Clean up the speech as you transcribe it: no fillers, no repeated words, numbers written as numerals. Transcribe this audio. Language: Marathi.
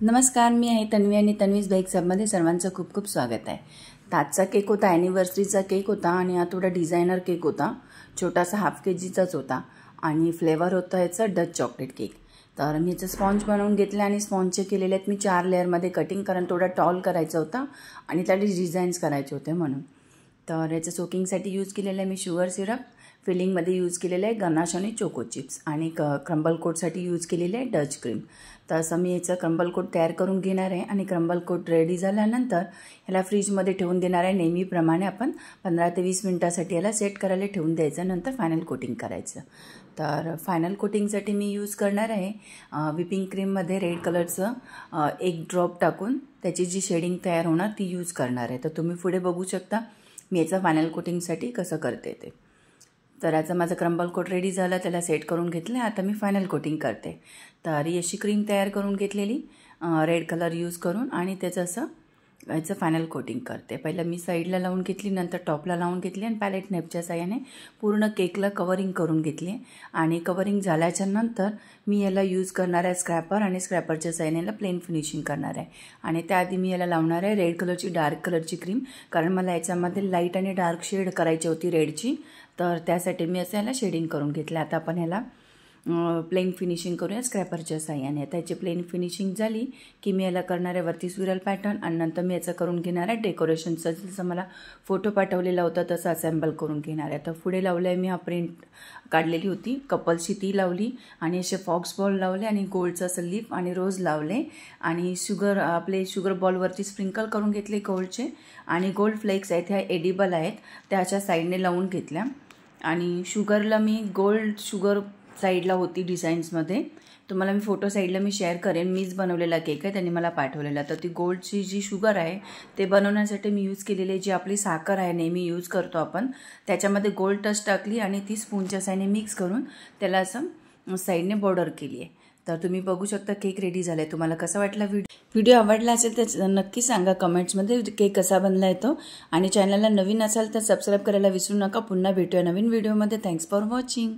नमस्कार, मी आहे तन्वी आणि तन्वीज बेक्स हबमध्ये सर्वांचं खूप खूप स्वागत आहे। आजचा केक होता, ॲनिव्हर्सरीचा केक होता आणि हा थोडा डिझायनर केक होता, छोटासा हाफ केजीचाच होता आणि फ्लेवर होता याचा डच चॉकलेट केक। तर मी याचं स्पॉन्ज बनवून घेतले आणि स्पॉन्जचे केलेले आहेत मी 4 लेअरमध्ये कटिंग, कारण थोडा टॉल करायचा होता आणि त्याला डिझाईन्स करायचे होते म्हणून। तर याचं सोकिंगसाठी यूज केलेलं आहे मी शुगर सिरप, फिलिंगमध्ये यूज केलेलं आहे गनाश आणि चोको चिप्स आणि क्रम्बल कोटसाठी यूज केलेले आहे डच क्रीम। तर असं मी याचं क्रम्बल कोट तयार करून घेणार आहे आणि क्रम्बल कोट रेडी झाल्यानंतर ह्याला फ्रीजमध्ये ठेवून देणार आहे। नेहमीप्रमाणे आपण 15 ते 20 मिनिटासाठी याला सेट करायला ठेवून द्यायचं, नंतर फायनल कोटिंग करायचं। तर फायनल कोटिंगसाठी मी यूज करणार आहे व्हिपिंग क्रीममध्ये रेड कलरचं एक ड्रॉप टाकून त्याची जी शेडिंग तयार होणार ती यूज करणार आहे। तर तुम्ही पुढे बघू शकता मी याचं फायनल कोटिंगसाठी कसं करते ते। तर याचा माझा क्रम्बल कोट रेडी झाला, त्याला सेट करून घेतले। आता मी फायनल कोटिंग करते। तर अशी क्रीम तयार करून घेतलेली रेड कलर यूज करून आणि त्याचं असं याचं फायनल कोटिंग करते। पहिलं मी साईडला लावून घेतली, नंतर टॉपला लावून घेतली आणि पॅलेट नेपच्या साहाय्याने पूर्ण केकला कवरिंग करून घेतली आणि कवरिंग झाल्याच्या नंतर मी याला यूज करणार आहे स्क्रॅपर आणि स्क्रॅपरच्या साहाय्याने याला प्लेन फिनिशिंग करणार आहे। आणि त्याआधी मी याला लावणार आहे रेड कलरची डार्क कलरची क्रीम, कारण मला याच्यामध्ये लाईट आणि डार्क शेड करायची होती रेडची, तर त्यासाठी मी असं याला शेडिंग करून घेतलं। आता आपण ह्याला प्लेन फिनिशिंग करूया स्क्रॅपरच्या साहाय्याने। आता याची प्लेन फिनिशिंग झाली की मी याला करणार आहे वरती स्विरल पॅटर्न आणि नंतर मी याचं करून घेणार आहे डेकोरेशनचं, जसं मला फोटो पाठवलेला होता तसं असेंबल करून घेणार आहे। तर पुढे लावलं आहे मी हा प्रिंट काढलेली होती कपलची ती लावली आणि असे फॉक्स बॉल लावले आणि गोल्डचं असं लिप आणि रोज लावले आणि आपले शुगर बॉलवरती स्प्रिंकल करून घेतले गोल्डचे आणि गोल्ड फ्लेक्स आहेत ह्या एडिबल आहेत त्याच्या साईडने लावून घेतल्या आणि शुगरला मी गोल्ड शुगर साईडला होती डिझाईन्समध्ये, तुम्हाला मी फोटो साईडला मी शेअर करेन। मीच बनवलेला केक आहे, त्यांनी मला पाठवलेला। तर ती गोल्डची जी शुगर आहे ते बनवण्यासाठी मी यूज केलेली जी आपली साखर आहे नेहमी यूज करतो आपण, त्याच्यामध्ये गोल्ड टच टाकली आणि ती स्पूनच्या साईडने मिक्स करून त्याला असं साईडने बॉर्डर केली आहे। तर तुम्ही बघू शकता केक रेडी झाला आहे। तुम्हाला कसा वाटला व्हिडिओ आवडला असेल तर नक्की सांगा कमेंट्समध्ये केक कसा बनला आहे तो, आणि चॅनलला नवीन असाल तर सबस्क्राईब करायला विसरू नका। पुन्हा भेटूया नवीन व्हिडिओमध्ये। Thanks for watching.